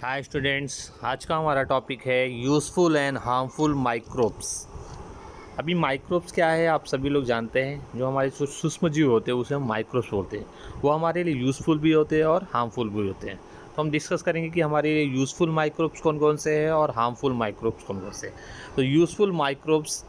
Hi students, आज का हमारा टॉपिक है यूज़फुल एंड हार्मफुल माइक्रोब्स। अभी माइक्रोब्स क्या है आप सभी लोग जानते हैं। जो हमारे सूक्ष्म जीव होते हैं उसे हम माइक्रोब्स बोलते हैं। वो हमारे लिए यूज़फुल भी होते हैं और हार्मफुल भी होते हैं। तो हम डिस्कस करेंगे कि हमारे लिए यूज़फुल माइक्रोब्स कौन कौन से हैं और हार्मफुल माइक्रोब्स कौन कौन से हैं। तो useful microbes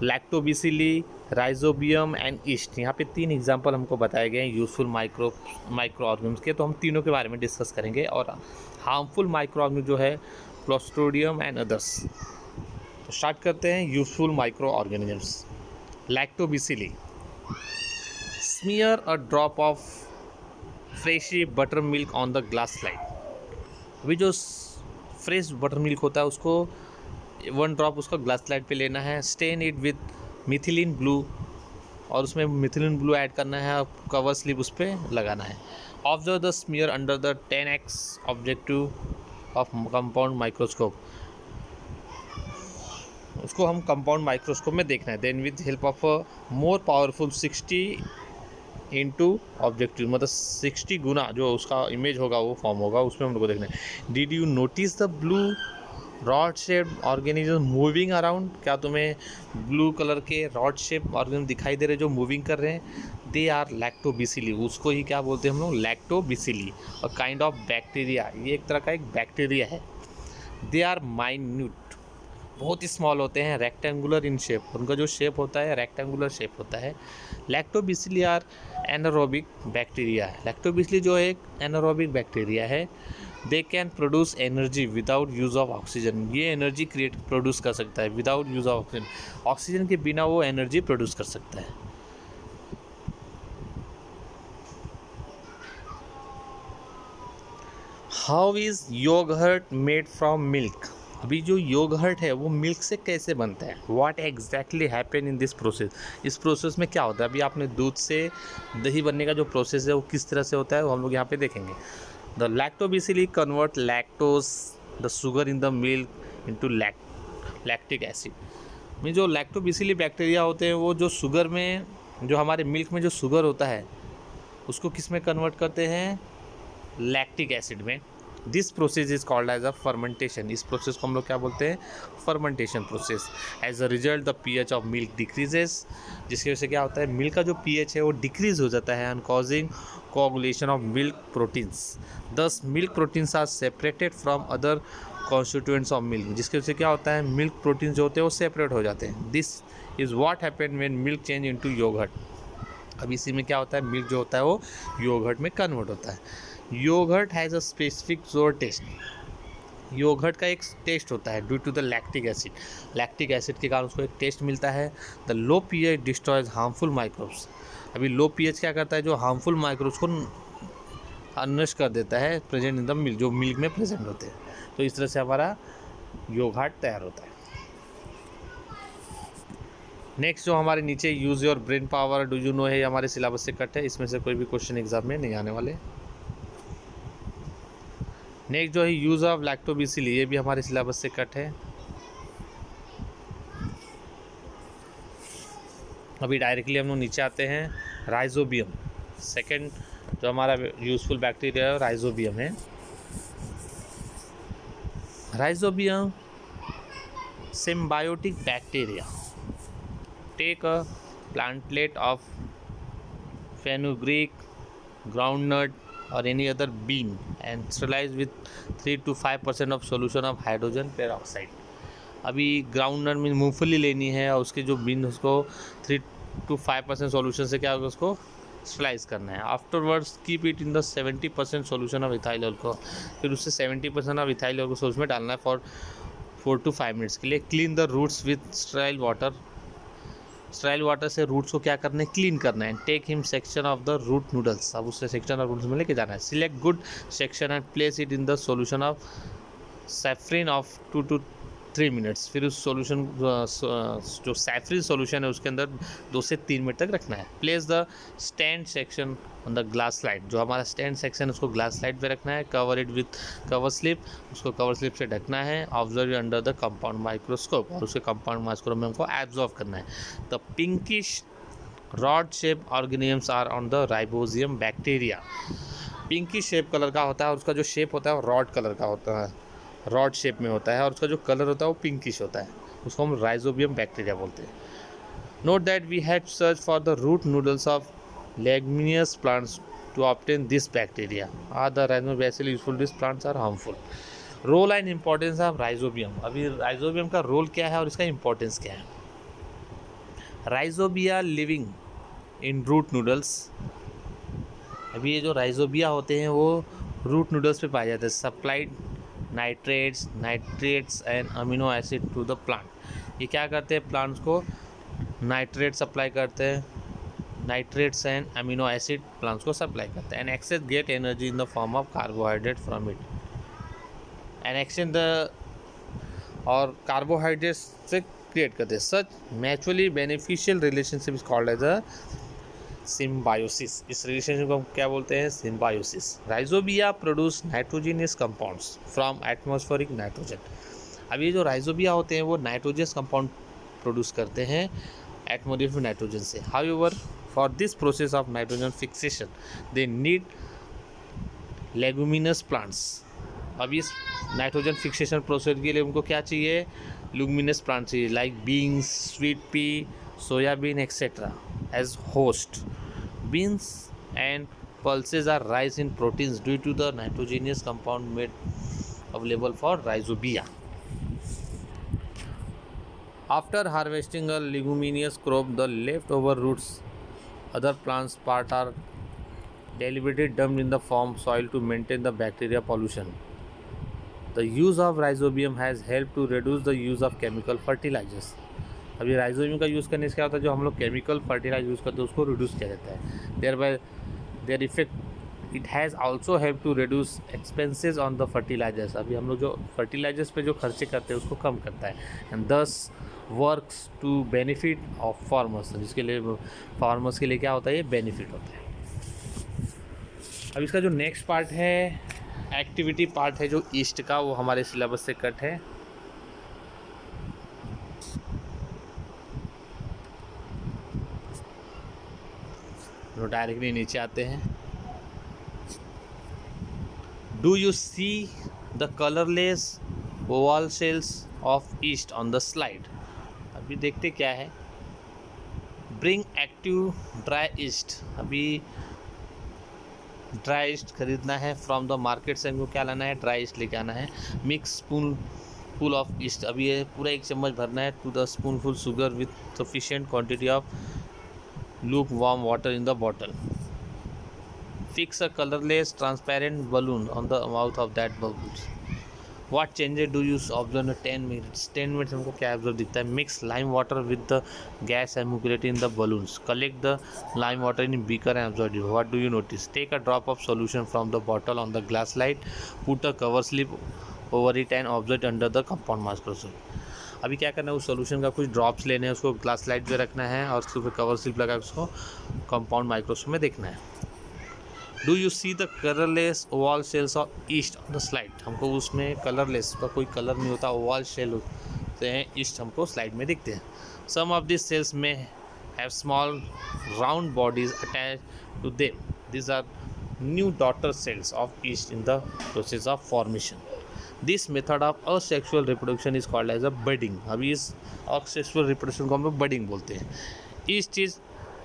lactobacilli, rhizobium and yeast. यहाँ पे 3 एग्जांपल हमको बताए गए हैं यूज़फुल माइक्रो ऑर्गेनिम्स के। तो हम तीनों के बारे में डिस्कस करेंगे। और हार्मफुल माइक्रो ऑर्गेनिज्म जो है क्लोस्ट्रिडियम एंड अदर्स। तो स्टार्ट करते हैं useful micro organisms. Lactobacilli, smear a drop of fresh butter milk on the glass slide. अभी जो फ्रेश बटर मिल्क होता है उसको 1 ड्रॉप उसका ग्लास स्लाइड पे लेना है। Stain it with methylene blue, और उसमें मिथिलीन ब्लू ऐड करना है और कवर स्लिप उस पर लगाना है। Observe the smear under the 10x objective of compound microscope. उसको हम कंपाउंड माइक्रोस्कोप में देखना है। Then with help of a more powerful 60 into objective, मतलब 60 गुना जो उसका इमेज होगा वो फॉर्म होगा, उसमें हम लोग को देखना है। Did you notice the blue rod shape organism moving around? क्या तुम्हें ब्लू कलर के रॉड शेप ऑर्गेनिज्म दिखाई दे रहे जो मूविंग कर रहे हैं? They are lactobacilli. उसको ही क्या बोलते हैं हम लोग? लैक्टोबिसिली। और काइंड ऑफ बैक्टीरिया, ये एक तरह का एक बैक्टीरिया है। दे आर माइन्यूट, बहुत ही स्मॉल होते हैं, रेक्टेंगुलर इन शेप। उनका जो शेप होता है रेक्टेंगुलर शेप होता है। लैक्टोबिसिली आर एनारोबिक बैक्टीरिया है। लैक्टोबिसिली जो एक एनारोबिक बैक्टीरिया है। They can produce energy without use of oxygen. ये एनर्जी प्रोड्यूस कर सकता है without use of oxygen. Oxygen के बिना वो एनर्जी प्रोड्यूस कर सकता है। How is yogurt made from milk? अभी जो योगर्ट है वो मिल्क से कैसे बनता है? What exactly happen in this process? इस प्रोसेस में क्या होता है? अभी आपने दूध से दही बनने का जो प्रोसेस है वो किस तरह से होता है वो हम लोग यहाँ पे देखेंगे। The lactobacilli convert lactose the sugar in the milk into lactic acid. में जो लैक्टोबिसिली बैक्टीरिया होते हैं वो जो शुगर में, जो हमारे मिल्क में जो शुगर होता है उसको किस में कन्वर्ट करते हैं? लैक्टिक एसिड में। This process is called as a fermentation. इस प्रोसेस को हम लोग क्या बोलते हैं? Fermentation process. As a result the pH of milk decreases, जिसकी वजह से क्या होता है? मिल्क का जो पीएच है वो डिक्रीज हो जाता है, and causing coagulation of milk proteins. These milk proteins are separated from other constituents of milk, जिसकी वजह से क्या होता है? मिल्क प्रोटीन्स जो होते हैं वो सेपरेट हो जाते हैं। This is what happen when milk change into yogurt. अब इसी में क्या होता है? मिल्क जो होता है वो योगर्ट में कन्वर्ट होता है। Yogurt has a specific sour taste. Yogurt का एक टेस्ट होता है due to the lactic acid. Lactic acid के कारण उसको एक टेस्ट मिलता है। The low pH destroys harmful microbes. अभी लो पीएच क्या करता है? जो हार्मफुल माइक्रोब्स को नष्ट कर देता है प्रेजेंट इन द मिल्क, जो मिल्क में प्रेजेंट होते हैं। तो इस तरह से हमारा योगर्ट तैयार होता है। नेक्स्ट जो हमारे नीचे use your brain power do you know है, हमारे सिलेबस से कट है। इसमें से कोई भी क्वेश्चन एग्जाम में नहीं आने वाले। नेक्स्ट जो है यूज़ ऑफ लैक्टोबिसिली, ये भी हमारे सिलेबस से कट है। अभी डायरेक्टली हम लोग नीचे आते हैं। राइजोबियम, सेकंड जो हमारा यूज़फुल बैक्टीरिया है राइजोबियम है। Rhizobium symbiotic bacteria take a plantlet of fenugreek, groundnut or any other bean and sterilize with 3 to 5% of solution of hydrogen peroxide। अभी ग्राउंडनट में मूंगफली लेनी है और उसके जो बीन उसको 3 to 5% सॉल्यूशन से क्या होगा? उसको स्लाइस करना है। Afterwards keep it in the 70% solution of ethyl alcohol. फिर उससे 70% ऑफ इथाइल अल्कोहल उसमें डालना है फॉर 4 to 5 मिनट्स के लिए। Clean the roots with sterile water. Sterile water से रूट्स को क्या करना है? क्लीन करना है। Take thin section of the root nodules. अब उससे सेक्शन ऑफ रूट्स में लेके जाना है। Select good section and place it in the solution of safranin of 2 to 3 minutes. फिर उस सॉल्यूशन जो सैफरिन सॉल्यूशन है उसके अंदर 2 से 3 मिनट तक रखना है। Place the stand section on the glass slide. जो हमारा स्टैंड सेक्शन है उसको ग्लास स्लाइड पे रखना है। Cover it with cover slip, उसको कवर स्लिप से ढकना है। Observe under the compound microscope, और उसके कंपाउंड माइक्रोस्कोप में हमको एब्जॉर्व करना है। The pinkish rod shape organisms are on the Rhizobium bacteria. Pinky shape colour का होता है और उसका जो शेप होता है वो रॉड कलर का होता है, रॉड शेप में होता है और उसका जो कलर होता है वो पिंकिश होता है। उसको हम राइजोबियम बैक्टीरिया बोलते हैं। Note that we had search for the root nodules of leguminous plants to obtain this bacteria. Are the Rhizobium useful, this plants are harmful. Role and importance of Rhizobium. अभी Rhizobium का role क्या है और इसका importance क्या है। Rhizobia living in root nodules. अभी ये जो राइजोबिया होते हैं वो रूट नूडल्स पे पाए जाते हैं। Supplied nitrates and amino acid to the plant. ये क्या करते हैं, प्लांट्स को नाइट्रेट सप्लाई करते हैं, nitrates and amino acid plants को सप्लाई करते हैं। And access get energy in the form of carbohydrate from it. And exchange the और कार्बोहाइड्रेट से क्रिएट करते हैं। Such naturally beneficial relationship is called as a symbiosis. इस relationship को हम क्या बोलते हैं, symbiosis. Rhizobia produce nitrogenous compounds from atmospheric nitrogen. अब ये जो राइजोबिया होते हैं वो नाइट्रोजस कंपाउंड प्रोड्यूस करते हैं एटमॉस्फेरिक नाइट्रोजन से। However for this process of nitrogen fixation they need leguminous plants. अब इस नाइट्रोजन फिक्सेशन प्रोसेस के लिए उनको क्या चाहिए, लुमिनस प्लांट चाहिए, like beans, sweet pea, soybean etcetera as host. Beans and pulses are rise in proteins due to the nitrogenous compound made available for rhizobia. After harvesting a leguminous crop, the leftover roots, other plants part are deliberately dumped in the farm soil to maintain the bacteria pollution. The use of rhizobium has helped to reduce the use of chemical fertilizers. अभी Rhizobium का use करने से क्या होता है, जो हम लोग केमिकल फर्टिलाइजर यूज़ करते हैं उसको रिड्यूस किया जाता है। Their effect it has also help to reduce expenses on the fertilizers. अभी हम लोग जो फर्टिलाइजर्स पे जो खर्चे करते हैं उसको कम करता है। And this works to benefit of farmers, जिसके लिए फार्मर्स के लिए क्या होता है, ये बेनिफिट होता है। अब इसका जो नेक्स्ट पार्ट है, एक्टिविटी पार्ट है जो ईस्ट का, वो हमारे सिलेबस से कट है। डायरेक्टली नीचे आते हैं। Do you see the colourless Oval shells of east on the slide. अभी देखते क्या है, ब्रिंग एक्टिव ड्राई ईस्ट। अभी ड्राई ईस्ट खरीदना है फ्रॉम द मार्केट से, हमको क्या लाना है, ड्राई ईस्ट लेके आना है। Mix spoonful of yeast. अभी ये पूरा 1 चम्मच भरना है to the spoonful sugar with sufficient quantity of lukewarm water in the bottle. Fix a colorless transparent balloon on the mouth of that bubbles. What changes do you observe in 10 minutes? 10 minutes हमको क्या observe दिखता है, mix lime water with the gas accumulated in the balloons. Collect the lime water in beaker and observe it. What do you notice? Take a drop of solution from the bottle on the glass slide. Put a cover slip over it and observe it under the compound microscope. अभी क्या करना है, उस solution का कुछ drops लेने हैं, उसको ग्लास स्लाइड पे रखना है और उसके ऊपर कवर स्लिप लगा उसको कंपाउंड माइक्रोस्कोप में देखना है। Do you see the colourless Oval shells of east on the slide. हमको उसमें कलरलेस का कोई कलर नहीं होता, ओवल शेल होते हैं ईस्ट, हमको स्लाइड में दिखते हैं। Some of this cells may have small round bodies attach to them. This are new daughter cells of yeast in the process of formation. This method of asexual reproduction is called as a budding. अभी इस asexual reproduction को हम लोग budding बोलते हैं। Yeast is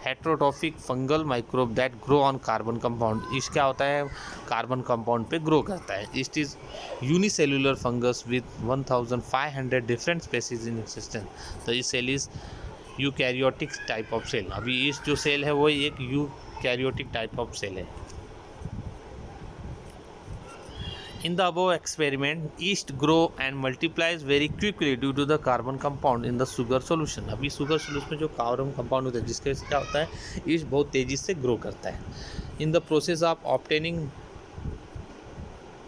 heterotrophic fungal microbe that grow on carbon compound. Yeast क्या होता है, कार्बन कंपाउंड पे ग्रो करता है। Yeast is unicellular fungus with 1500 different species in existence. तो इस cell is eukaryotic type of cell. अभी ईस्ट जो सेल है वो एक यूकैरियोटिक टाइप ऑफ सेल है। In the above experiment, yeast grow and multiplies very quickly due to the carbon compound in the sugar solution. अभी sugar solution में जो carbon compound होता है जिसके वजह से क्या होता है, yeast बहुत तेज़ी से ग्रो करता है। In the process of obtaining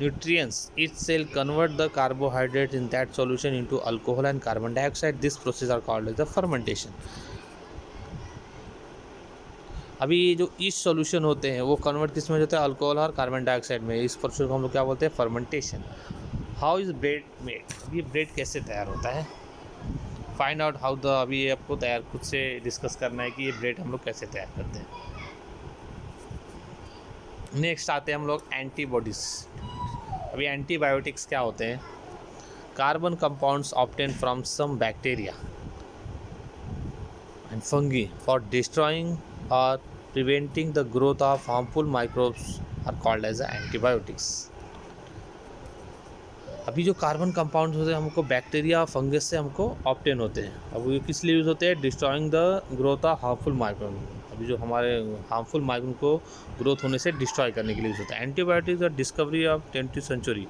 nutrients, each cell convert the carbohydrate in that solution into alcohol and carbon dioxide. This process are called as the fermentation. अभी जो ईस्ट सॉल्यूशन होते हैं वो कन्वर्ट किस में होता है, अल्कोहल और कार्बन डाइऑक्साइड में। इस प्रोसेस को हम लोग क्या बोलते हैं, fermentation. How is bread made. ये ब्रेड कैसे तैयार होता है, फाइंड आउट हाउ द। अभी ये आपको तैयार खुद से डिस्कस करना है कि ये ब्रेड हम लोग कैसे तैयार करते हैं। नेक्स्ट आते हैं हम लोग एंटीबॉडीज़। अभी एंटीबायोटिक्स क्या होते हैं? Carbon compounds obtain from some bacteria and fungi for destroying or preventing the growth of harmful microbes are called as antibiotics। अभी जो कार्बन कंपाउंड्स होते हैं हमको बैक्टीरिया और फंगस से हमको ऑब्टेन होते हैं। अब ये किस लिए यूज़ होते हैं? Destroying the growth of harmful microbe. अभी जो हमारे हार्मफुल माइक्रोब को ग्रोथ होने से डिस्ट्रॉय करने के लिए यूज़ होता है। Antibiotics the discovery of 20th century.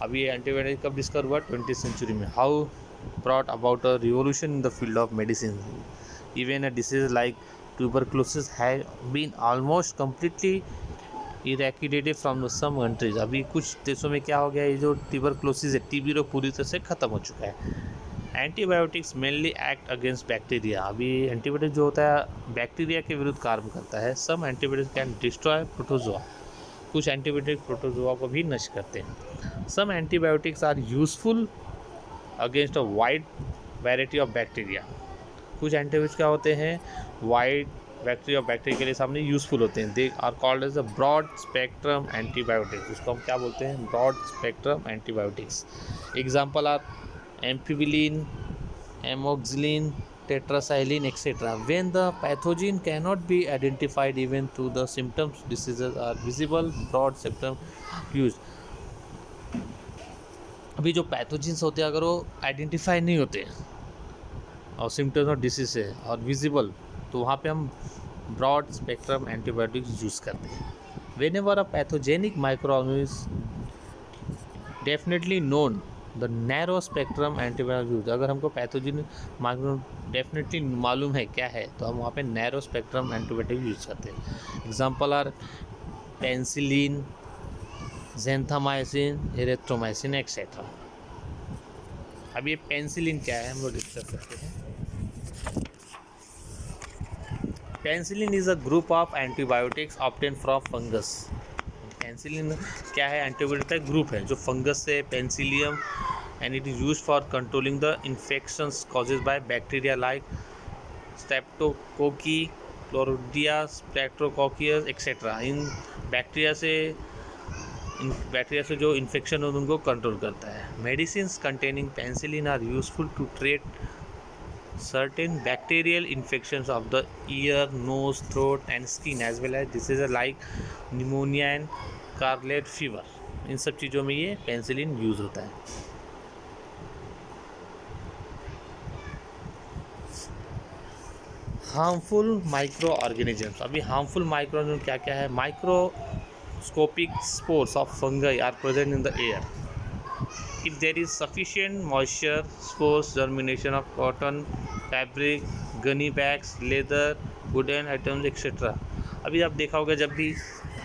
अभी ये एंटीबायोटिक कब डिस्कवर हुआ? 20th सेंचुरी में। How brought about a revolution in the field of medicine. Even a disease like tuberculosis has been almost completely eradicated from some countries। अभी कुछ देशों में क्या हो गया, ये जो ट्यूबरक्लोसिस है, टीबी रोग पूरी तरह से ख़त्म हो चुका है। Antibiotics mainly act against bacteria. अभी एंटीबायोटिक जो होता है बैक्टीरिया के विरुद्ध कार्य करता है। Some antibiotics can destroy protozoa. कुछ एंटीबायोटिक प्रोटोजोआ को भी नष्ट करते हैं। Some antibiotics are useful against a wide variety of bacteria. कुछ एंटीबायोटिक्स क्या होते हैं? वाइड बैक्टीरिया के लिए सामने यूज़फुल होते हैं। They are called as a broad spectrum antibiotics. उसको हम क्या बोलते हैं? Broad spectrum antibiotics. Example are ampicillin, amoxicillin, tetracycline etcetera. When the pathogen can not be identified even through the symptoms diseases are visible, broad spectrum use. अभी जो pathogens होते हैं अगर वो आइडेंटिफाई नहीं होते और सिम्टम्स और डिसीज है और विजिबल, तो वहाँ पे हम ब्रॉड स्पेक्ट्रम एंटीबायोटिक्स यूज़ करते हैं। When ever a pathogenic microorganism definitely known the narrow spectrum antibiotic use. अगर हमको पैथोजेनिक माइक्रो डेफिनेटली मालूम है क्या है, तो हम वहाँ पे नैरो स्पेक्ट्रम एंटीबायोटिक यूज़ करते हैं। Example are penicillin, gentamicin, erythromycin etcetera. अब ये पेंसिलिन क्या है हम लोग डिस्कस करते हैं। Penicillin is a group of antibiotics obtain from fungus. Penicillin क्या है? एंटीबायोटिक का ग्रुप है जो फंगस से, penicillium, and it is used for controlling the infections causes by bacteria like streptococci, clostridia, streptococcus etcetera. इन bacteria से जो infection हो उनको कंट्रोल करता है। Medicines containing penicillin are useful to treat certain bacterial infections of the ear, nose, throat and skin as well as diseases like pneumonia and scarlet fever। इन सब चीज़ों में ये पेंसिलिन यूज़ होता है। Harmful micro organisms. अभी harmful micro organism क्या क्या है? Microscopic spores of fungi are present in the air. If there is sufficient moisture, spores germination of cotton, fabric, gunny bags, leather, wooden items etc। अभी आप देखा होगा जब भी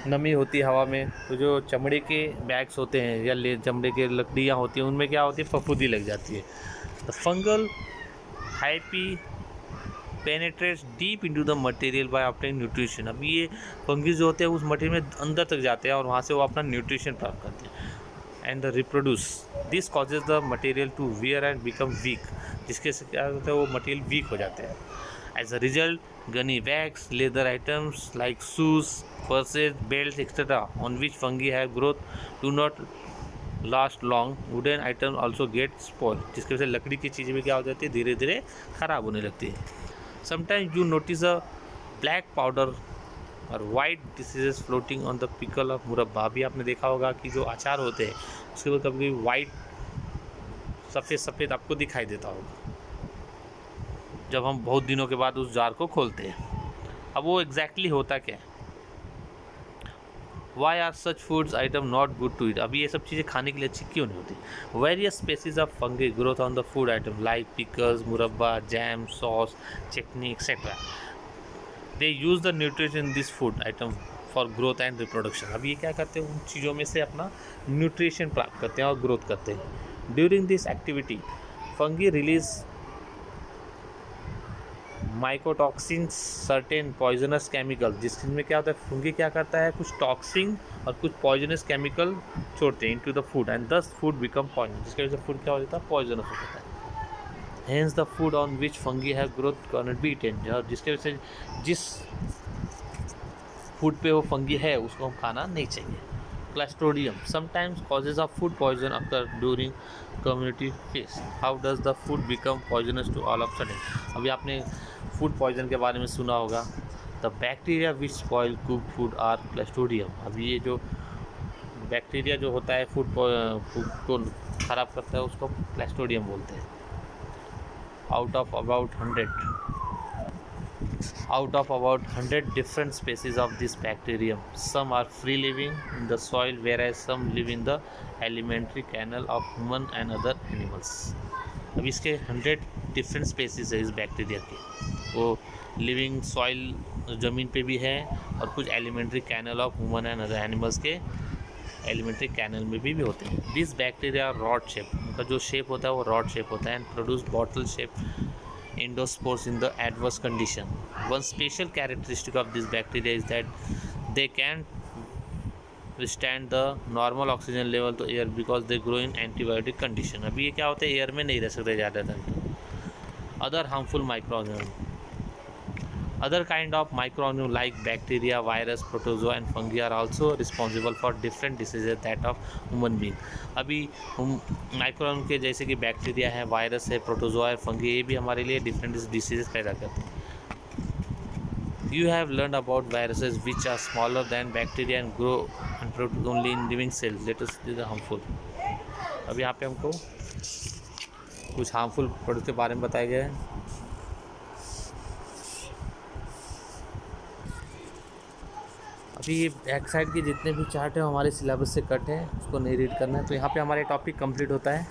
नमी होती है हवा में, तो जो चमड़े के बैग्स होते हैं या चमड़े के लकड़ियाँ होती हैं उनमें क्या होती है? फफूंदी लग जाती है। The fungal hyphae penetrates deep into the material by obtaining nutrition. अभी ये फंगस जो होते हैं उस मटेरियल में अंदर तक जाते हैं और वहाँ से वो अपना न्यूट्रिशन प्राप्त करते हैं। And reproduce this causes the material to wear and become weak. जिसके से क्या होता है? वो मटेरियल वीक हो जाते हैं। As a result gunny bags, leather items like shoes, purses, belt et cetera on which fungi have growth do not last long. Wooden item also get spoil. जिसकी वजह से लकड़ी की चीज़ें भी क्या हो जाती है? धीरे धीरे ख़राब होने लगती है। Sometimes you notice a black powder और white diseases floating on the pickle of murabba. भी आपने देखा होगा कि जो अचार होते हैं उसके ऊपर कभी वाइट सफ़ेद आपको दिखाई देता होगा जब हम बहुत दिनों के बाद उस जार को खोलते हैं। अब वो एग्जैक्टली होता क्या है? Why are such foods item not good to eat. अभी ये सब चीज़ें खाने के लिए अच्छी क्यों नहीं होती? Various species of fungi growth on the food item like pickles, murabba, jam, sauce, chutney etcetera. They use the nutrition in this food item for growth and reproduction. अब ये क्या करते हैं? उन चीज़ों में से अपना न्यूट्रिशन प्राप्त करते हैं और ग्रोथ करते हैं। During this activity fungi release mycotoxins, certain poisonous chemical. जिसमें क्या होता है? फंगी क्या करता है? कुछ टॉक्सिन और कुछ पॉइजनस केमिकल छोड़ते हैं इनटू द फूड एंड दस फूड बिकम पॉइजन। जिसकी वजह से फूड क्या हो जाता है? पॉइजनस हो जाता है। Hence the food on which fungi have growth cannot be eaten। और जिसके वजह से जिस फूड पे वो फंगी है उसको हम खाना नहीं चाहिए। Clostridium sometimes causes of food poison occur during community fest. How does the food become poisonous to all of sudden. अभी आपने फूड पॉइजन के बारे में सुना होगा। The bacteria which spoil cook food are clostridium. अभी ये जो बैक्टीरिया जो होता है फूड को ख़राब करता है उसको क्लस्ट्रोडियम बोलते हैं। Out of about 100 different species of this bacterium, some are free living in the soil whereas some live in the alimentary canal of human and other animals। अब इसके 100 डिफरेंट स्पेसीज है इस बैक्टीरिया के, वो लिविंग सॉइल ज़मीन पे भी है और कुछ alimentary canal of human and other animals के एलिमेंट्री कैनल में भी होते हैं। दिस बैक्टीरिया रॉड शेप, उनका जो शेप होता है वो रॉड शेप होता है and produce bottle shape endospores in the adverse condition। One special characteristic of this bacteria is that they can withstand the normal oxygen level to air because they grow in antibiotic condition। अभी ये क्या होता है, air में नहीं रह सकते ज़्यादा time. Other harmful microorganism, other kind of microorganisms like bacteria, virus, protozoa and fungi are also responsible for different diseases that of human being। अभी माइक्रोऑर्गेनिज्म के जैसे कि बैक्टीरिया है, वायरस है, प्रोटोजोआ है, फंगी, ये भी हमारे लिए डिफरेंट डिसीजेस पैदा करते हैं। You have learned about viruses which are smaller than bacteria and grow and produce only in living cells। Let us see the harmful। अब यहाँ पे हमको कुछ हार्मफुल प्रोडक्ट के बारे में बताया गया है। अभी ये बैक साइड के जितने भी चार्ट है हमारे सिलेबस से कट है, उसको नहीं रीड करना है। तो यहाँ पे हमारा टॉपिक कंप्लीट होता है।